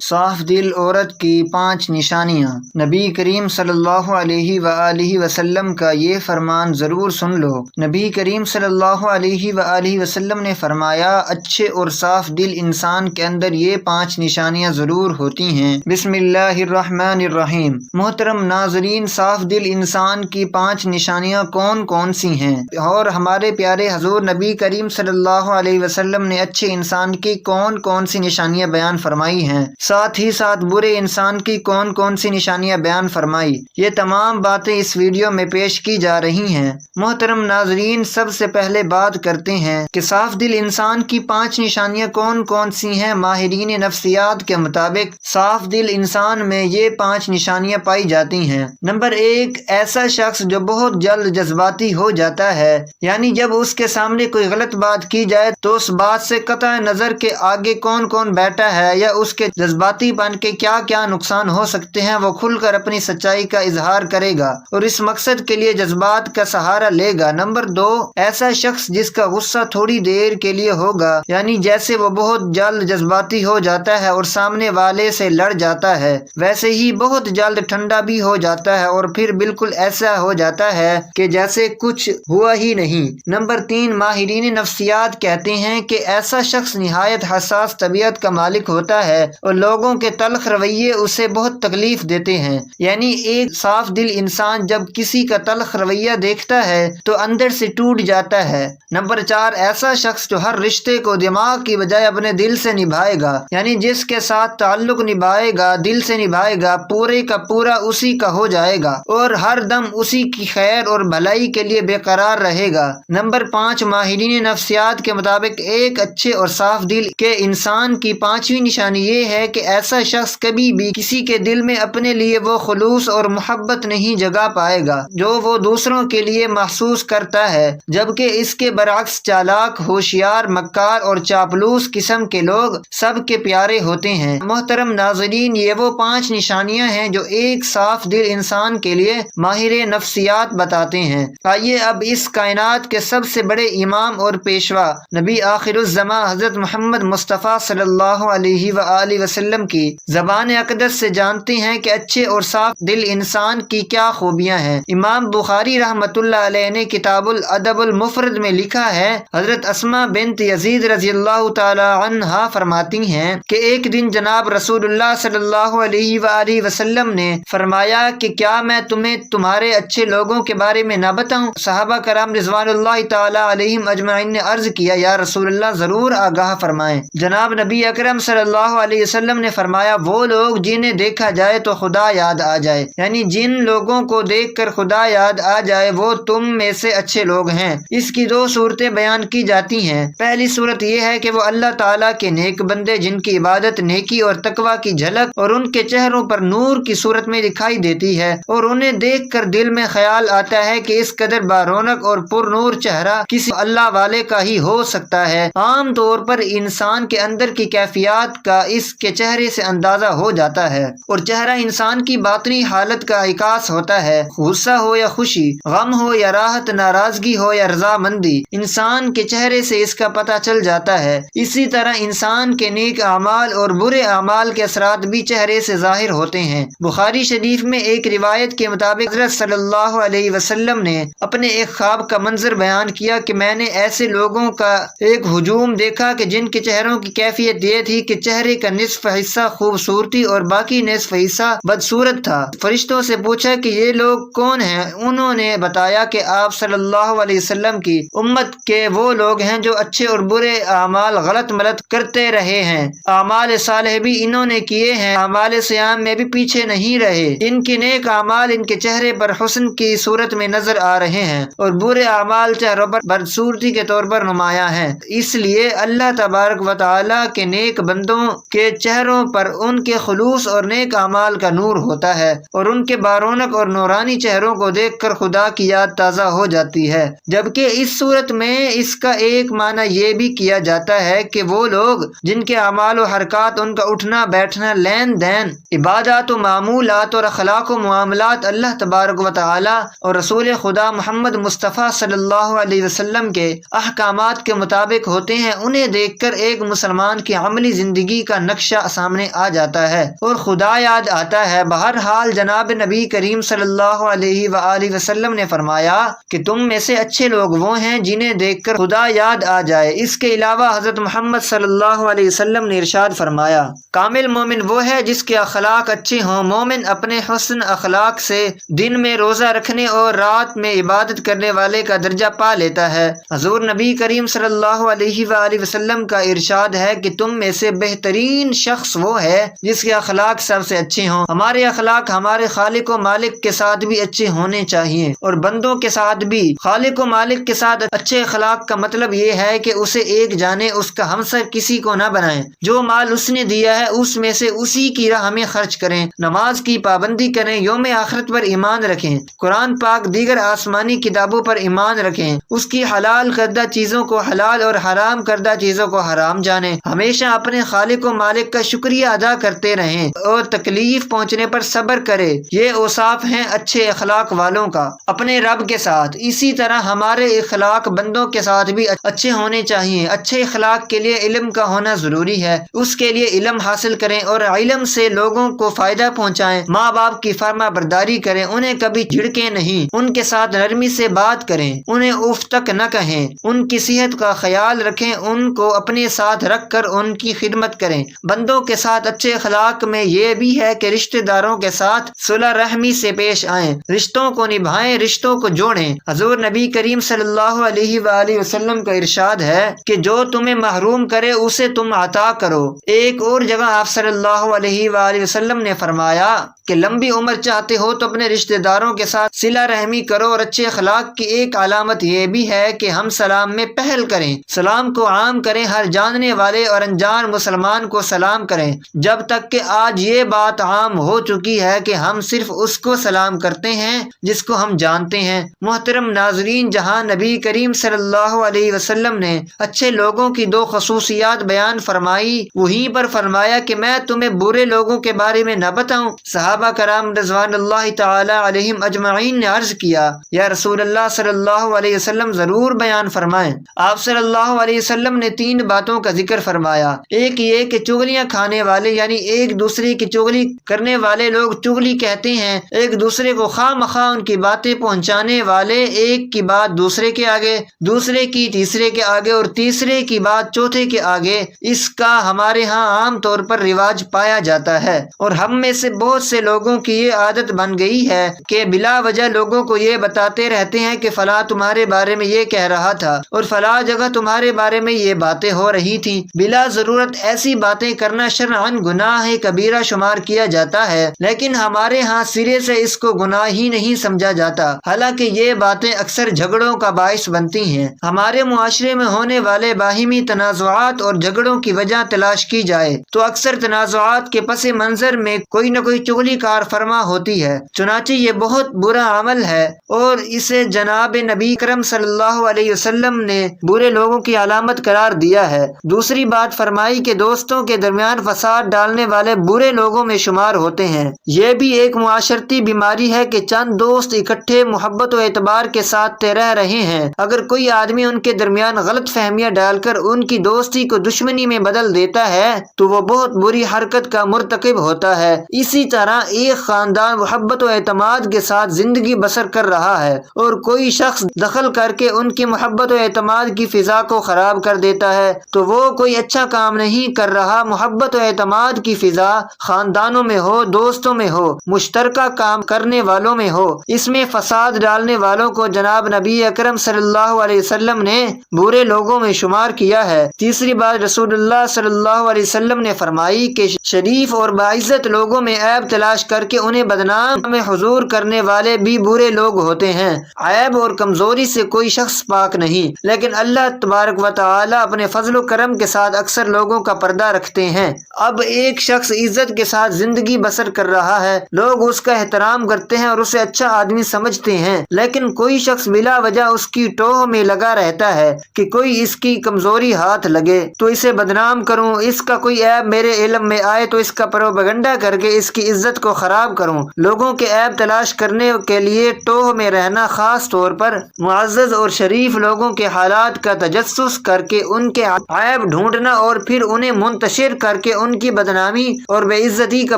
صاف دل عورت کی 5 نشانیاں۔ نبی کریم صلی اللہ علیہ وآلہ وسلم کا یہ فرمان ضرور سن لو۔ نبی کریم صلی اللہ علیہ وآلہ وسلم نے فرمایا، اچھے اور صاف دل انسان کے اندر یہ 5 نشانیاں ضرور ہوتی ہیں۔ بسم اللہ الرحمن الرحیم۔ محترم ناظرین، صاف دل انسان کی 5 نشانیاں کون کون سی ہیں، اور ہمارے پیارے حضور نبی کریم صلی اللہ علیہ وسلم نے اچھے انسان کی کون کون سی نشانیاں بیان فرمائی ہیں، ساتھ ہی ساتھ برے انسان کی کون کون سی نشانیاں بیان فرمائی، یہ تمام باتیں اس ویڈیو میں پیش کی جا رہی ہیں۔ محترم ناظرین، سب سے پہلے بات کرتے ہیں کہ صاف دل انسان کی 5 نشانیاں کون کون سی ہیں۔ ماہرین نفسیات کے مطابق صاف دل انسان میں یہ 5 نشانیاں پائی جاتی ہیں۔ نمبر 1، ایسا شخص جو بہت جلد جذباتی ہو جاتا ہے، یعنی جب اس کے سامنے کوئی غلط بات کی جائے تو اس بات سے قطع نظر کے آگے کون کون بیٹھا ہے یا اس کے جذباتی پن کے کیا کیا نقصان ہو سکتے ہیں، وہ کھل کر اپنی سچائی کا اظہار کرے گا اور اس مقصد کے لیے جذبات کا سہارا لے گا۔ نمبر 2، ایسا شخص جس کا غصہ تھوڑی دیر کے لیے ہوگا، یعنی جیسے وہ بہت جلد جذباتی ہو جاتا ہے اور سامنے والے سے لڑ جاتا ہے، ویسے ہی بہت جلد ٹھنڈا بھی ہو جاتا ہے اور پھر بالکل ایسا ہو جاتا ہے کہ جیسے کچھ ہوا ہی نہیں۔ نمبر 3، ماہرین نفسیات کہتے ہیں کہ ایسا شخص نہایت حساس طبیعت کا مالک ہوتا ہے اور لوگوں کے تلخ رویے اسے بہت تکلیف دیتے ہیں، یعنی ایک صاف دل انسان جب کسی کا تلخ رویہ دیکھتا ہے تو اندر سے ٹوٹ جاتا ہے۔ نمبر 4، ایسا شخص جو ہر رشتے کو دماغ کی بجائے اپنے دل سے نبھائے گا، یعنی جس کے ساتھ تعلق نبھائے گا، دل سے نبھائے گا، پورے کا پورا اسی کا ہو جائے گا اور ہر دم اسی کی خیر اور بھلائی کے لیے بے قرار رہے گا۔ نمبر 5، ماہرین نفسیات کے مطابق ایک اچھے اور صاف دل کے انسان کی 5ویں نشانی یہ ہے کہ ایسا شخص کبھی بھی کسی کے دل میں اپنے لیے وہ خلوص اور محبت نہیں جگا پائے گا جو وہ دوسروں کے لیے محسوس کرتا ہے، جبکہ اس کے برعکس چالاک، ہوشیار، مکار اور چاپلوس قسم کے لوگ سب کے پیارے ہوتے ہیں۔ محترم ناظرین، یہ وہ 5 نشانیاں ہیں جو ایک صاف دل انسان کے لیے ماہر نفسیات بتاتے ہیں۔ آئیے اب اس کائنات کے سب سے بڑے امام اور پیشوا نبی آخر الزماں حضرت محمد مصطفیٰ صلی اللہ علیہ وآلہ وسلم کی زبان اقدس سے جانتے ہیں کہ اچھے اور صاف دل انسان کی کیا خوبیاں ہیں۔ امام بخاری رحمۃ اللہ علیہ نے کتاب الادب المفرد میں لکھا ہے، حضرت اسماء بنت یزید رضی اللہ تعالی عنہا فرماتی ہیں کہ ایک دن جناب رسول اللہ صلی اللہ علیہ وآلہ وسلم نے فرمایا کہ کیا میں تمہیں تمہارے اچھے لوگوں کے بارے میں نہ بتاؤں؟ صحابہ کرام رضوان اللہ تعالی علیہم اجمعین نے عرض کیا، یا رسول اللہ ضرور آگاہ فرمائیں۔ جناب نبی اکرم صلی اللہ علیہ وسلم نے فرمایا، وہ لوگ جنہیں دیکھا جائے تو خدا یاد آ جائے، یعنی جن لوگوں کو دیکھ کر خدا یاد آ جائے وہ تم میں سے اچھے لوگ ہیں۔ اس کی 2 صورتیں بیان کی جاتی ہیں۔ پہلی صورت یہ ہے کہ وہ اللہ تعالیٰ کے نیک بندے جن کی عبادت نیکی اور تقوی کی جھلک اور ان کے چہروں پر نور کی صورت میں دکھائی دیتی ہے اور انہیں دیکھ کر دل میں خیال آتا ہے کہ اس قدر بارونق اور پر نور چہرہ کسی اللہ والے کا ہی ہو سکتا ہے۔ عام طور پر انسان کے اندر کی کیفیات کا اس کے چہرے سے اندازہ ہو جاتا ہے اور چہرہ انسان کی باطنی حالت کا عکاس ہوتا ہے، غصہ ہو یا خوشی، غم ہو یا راحت، ناراضگی ہو یا رضامندی، انسان کے چہرے سے اس کا پتہ چل جاتا ہے۔ اسی طرح انسان کے نیک اعمال اور برے اعمال کے اثرات بھی چہرے سے ظاہر ہوتے ہیں۔ بخاری شریف میں ایک روایت کے مطابق حضرت صلی اللہ علیہ وسلم نے اپنے ایک خواب کا منظر بیان کیا کہ میں نے ایسے لوگوں کا ایک ہجوم دیکھا کہ جن کے چہروں کی کیفیت یہ تھی کہ چہرے کا نصف حصہ خوبصورتی اور باقی نصف حصہ بدصورت تھا۔ فرشتوں سے پوچھا کہ یہ لوگ کون ہیں؟ انہوں نے بتایا کہ آپ صلی اللہ علیہ وسلم کی امت کے وہ لوگ ہیں جو اچھے اور برے اعمال غلط ملت کرتے رہے ہیں، اعمال صالح بھی انہوں نے کیے ہیں، اعمال صیام میں بھی پیچھے نہیں رہے، ان کے نیک اعمال ان کے چہرے پر حسن کی صورت میں نظر آ رہے ہیں اور برے اعمال چہروں پر بدصورتی کے طور پر نمایاں ہیں۔ اس لیے اللہ تبارک و تعالیٰ کے نیک بندوں کے چہروں پر ان کے خلوص اور نیک اعمال کا نور ہوتا ہے اور ان کے بارونق اور نورانی چہروں کو دیکھ کر خدا کی یاد تازہ ہو جاتی ہے۔ جبکہ اس صورت میں اس کا ایک معنی یہ بھی کیا جاتا ہے کہ وہ لوگ جن کے اعمال و حرکات، ان کا اٹھنا بیٹھنا، لین دین، عبادات و معمولات اور اخلاق و معاملات اللہ تبارک و تعالی اور رسول خدا محمد مصطفیٰ صلی اللہ علیہ وسلم کے احکامات کے مطابق ہوتے ہیں، انہیں دیکھ کر ایک مسلمان کی عملی زندگی کا نقشہ سامنے آ جاتا ہے اور خدا یاد آتا ہے۔ بہرحال جناب نبی کریم صلی اللہ علیہ وآلہ وسلم نے فرمایا کہ تم میں سے اچھے لوگ وہ ہیں جنہیں دیکھ کر خدا یاد آ جائے۔ اس کے علاوہ حضرت محمد صلی اللہ علیہ وسلم نے ارشاد فرمایا، کامل مومن وہ ہے جس کے اخلاق اچھے ہوں۔ مومن اپنے حسن اخلاق سے دن میں روزہ رکھنے اور رات میں عبادت کرنے والے کا درجہ پا لیتا ہے۔ حضور نبی کریم صلی اللہ علیہ وآلہ وسلم کا ارشاد ہے کہ تم میں سے بہترین شخص وہ ہے جس کے اخلاق سب سے اچھے ہوں۔ ہمارے اخلاق ہمارے خالق و مالک کے ساتھ بھی اچھے ہونے چاہیے اور بندوں کے ساتھ بھی۔ خالق و مالک کے ساتھ اچھے اخلاق کا مطلب یہ ہے کہ اسے ایک جانے، اس کا ہمسر کسی کو نہ بنائیں۔ جو مال اس نے دیا ہے اس میں سے اسی کی راہ میں خرچ کریں، نماز کی پابندی کریں، یوم آخرت پر ایمان رکھیں، قرآن پاک دیگر آسمانی کتابوں پر ایمان رکھیں، اس کی حلال کردہ چیزوں کو حلال اور حرام کردہ چیزوں کو حرام جانیں، ہمیشہ اپنے خالق و مالک کا شکریہ ادا کرتے رہیں اور تکلیف پہنچنے پر صبر کرے۔ یہ اوصاف ہیں اچھے اخلاق والوں کا اپنے رب کے ساتھ۔ اسی طرح ہمارے اخلاق بندوں کے ساتھ بھی اچھے ہونے چاہیے۔ اچھے اخلاق کے لیے علم کا ہونا ضروری ہے، اس کے لیے علم حاصل کریں اور علم سے لوگوں کو فائدہ پہنچائیں۔ ماں باپ کی فرما برداری کریں، انہیں کبھی جھڑکیں نہیں، ان کے ساتھ نرمی سے بات کریں، انہیں اف تک نہ کہیں، ان کی صحت کا خیال رکھیں، ان کو اپنے ساتھ رکھ کر ان کی خدمت کریں۔ بندوں کے ساتھ اچھے اخلاق میں یہ بھی ہے کہ رشتہ داروں کے ساتھ صلح رحمی سے پیش آئیں، رشتوں کو نبھائیں، رشتوں کو جوڑیں۔ حضور نبی کریم صلی اللہ علیہ وآلہ وسلم کا ارشاد ہے کہ جو تمہیں محروم کرے اسے تم عطا کرو۔ ایک اور جگہ آپ صلی اللہ علیہ وآلہ وسلم نے فرمایا کہ لمبی عمر چاہتے ہو تو اپنے رشتہ داروں کے ساتھ صلہ رحمی کرو، اور اچھے اخلاق کی ایک علامت یہ بھی ہے کہ ہم سلام میں پہل کریں، سلام کو عام کریں، ہر جاننے والے اور انجان مسلمان کو سلام کریں، جب تک کہ آج یہ بات عام ہو چکی ہے کہ ہم صرف اس کو سلام کرتے ہیں جس کو ہم جانتے ہیں۔ محترم ناظرین، جہاں نبی کریم صلی اللہ علیہ وسلم نے اچھے لوگوں کی دو خصوصیات بیان فرمائی، وہیں پر فرمایا کہ میں تمہیں برے لوگوں کے بارے میں نہ بتاؤں؟ صحابہ کرام رضوان اللہ تعالی علیہم اجمعین نے عرض کیا، یا رسول اللہ صلی اللہ علیہ وسلم ضرور بیان فرمائیں۔ آپ صلی اللہ علیہ وسلم نے 3 باتوں کا ذکر فرمایا۔ ایک یہ کہ چغلیاں کھانے والے یعنی ایک دوسرے کی چغلی کرنے والے لوگ چغلی کہتے ہیں، ایک دوسرے کو خواہ مخواہ ان کی باتیں پہنچانے والے، ایک کی بات دوسرے کے آگے، دوسرے کی تیسرے کے آگے اور تیسرے کی بات چوتھے کے آگے۔ اس کا ہمارے ہاں عام طور پر رواج پایا جاتا ہے اور ہم میں سے بہت سے لوگوں کی یہ عادت بن گئی ہے کہ بلا وجہ لوگوں کو یہ بتاتے رہتے ہیں کہ فلاں تمہارے بارے میں یہ کہہ رہا تھا اور فلاں جگہ تمہارے بارے میں یہ باتیں ہو رہی تھیں۔ بلا ضرورت ایسی باتیں کرنا شرعاً گناہ کبیرہ شمار کیا جاتا ہے، لیکن ہمارے ہاں سرے سے اس کو گناہ ہی نہیں سمجھا جاتا، حالانکہ یہ باتیں اکثر جھگڑوں کا باعث بنتی ہیں۔ ہمارے معاشرے میں ہونے والے باہمی تنازعات اور جھگڑوں کی وجہ تلاش کی جائے تو اکثر تنازعات کے پس منظر میں کوئی نہ کوئی چغلی کار فرما ہوتی ہے، چنانچہ یہ بہت برا عمل ہے اور اسے جناب نبی کرم صلی اللہ علیہ وسلم نے برے لوگوں کی علامت قرار دیا ہے۔ دوسری بات فرمائی کہ دوستوں کے درمیان فساد ڈالنے والے برے لوگوں میں شمار ہوتے ہیں۔ یہ بھی ایک معاشرتی بیماری ہے کہ چند دوست اکٹھے محبت و اعتبار کے ساتھ رہ رہے ہیں، اگر کوئی آدمی ان کے درمیان غلط فہمیاں ڈال کر ان کی دوستی کو دشمنی میں بدل دیتا ہے تو وہ بہت بری حرکت کا مرتکب ہوتا ہے۔ اسی طرح ایک خاندان محبت و اعتماد کے ساتھ زندگی بسر کر رہا ہے اور کوئی شخص دخل کر کے ان کی محبت و اعتماد کی فضا کو خراب کر دیتا ہے تو وہ کوئی اچھا کام نہیں کر رہا۔ محبت و اعتماد کی فضا خاندانوں میں ہو، دوستوں میں ہو، مشترکہ کام کرنے والوں میں ہو، اس میں فساد ڈالنے والوں کو جناب نبی اکرم صلی اللہ علیہ وسلم نے برے لوگوں میں شمار کیا ہے۔ تیسری بات رسول اللہ صلی اللہ علیہ وسلم نے فرمائی کہ شریف اور باعزت لوگوں میں عیب تلاش کر کے انہیں بدنام میں حضور کرنے والے بھی برے لوگ ہوتے ہیں۔ عیب اور کمزوری سے کوئی شخص پاک نہیں، لیکن اللہ تبارک و تعالی اپنے فضل و کرم کے ساتھ اکثر لوگوں کا پردہ رکھتے ہیں۔ اب ایک شخص عزت کے ساتھ زندگی بسر کر رہا ہے، لوگ اس کا احترام کرتے ہیں اور اسے اچھا آدمی سمجھتے ہیں، لیکن کوئی شخص بلا وجہ اس کی ٹوہ میں لگا رہتا ہے کہ کوئی اس کی کمزوری ہاتھ لگے تو اسے بدنام کروں، اس کا کوئی عیب میرے علم میں آئے تو اس کا پروپیگنڈا کر کے اس کی عزت کو خراب کروں۔ لوگوں کے عیب تلاش کرنے کے لیے ٹوہ میں رہنا، خاص طور پر معزز اور شریف لوگوں کے حالات کا تجسس کر کے ان کے عیب ڈھونڈنا اور پھر انہیں منتشر کر تاکہ ان کی بدنامی اور بے عزتی کا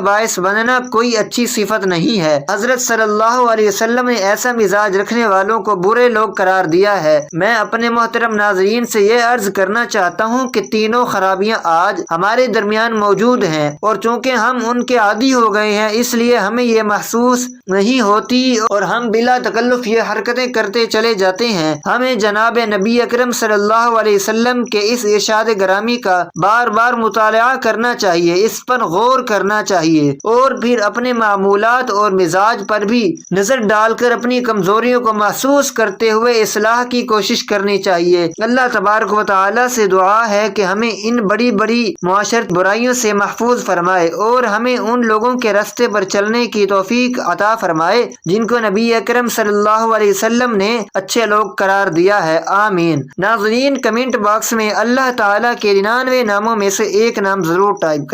باعث بننا کوئی اچھی صفت نہیں ہے۔ حضرت صلی اللہ علیہ وسلم نے ایسا مزاج رکھنے والوں کو برے لوگ قرار دیا ہے۔ میں اپنے محترم ناظرین سے یہ عرض کرنا چاہتا ہوں کہ تینوں خرابیاں آج ہمارے درمیان موجود ہیں، اور چونکہ ہم ان کے عادی ہو گئے ہیں اس لیے ہمیں یہ محسوس نہیں ہوتی اور ہم بلا تکلف یہ حرکتیں کرتے چلے جاتے ہیں۔ ہمیں جناب نبی اکرم صلی اللہ علیہ وسلم کے اس ارشاد گرامی کا بار بار مطالعہ کرنا چاہیے، اس پر غور کرنا چاہیے، اور پھر اپنے معمولات اور مزاج پر بھی نظر ڈال کر اپنی کمزوریوں کو محسوس کرتے ہوئے اصلاح کی کوشش کرنی چاہیے۔ اللہ تبارک و تعالی سے دعا ہے کہ ہمیں ان بڑی بڑی معاشرت برائیوں سے محفوظ فرمائے اور ہمیں ان لوگوں کے راستے پر چلنے کی توفیق عطا فرمائے جن کو نبی اکرم صلی اللہ علیہ وسلم نے اچھے لوگ قرار دیا ہے، آمین۔ ناظرین، کمنٹ باکس میں اللہ تعالیٰ کے 99 ناموں میں سے ایک نام ضرور ٹائپ کریں۔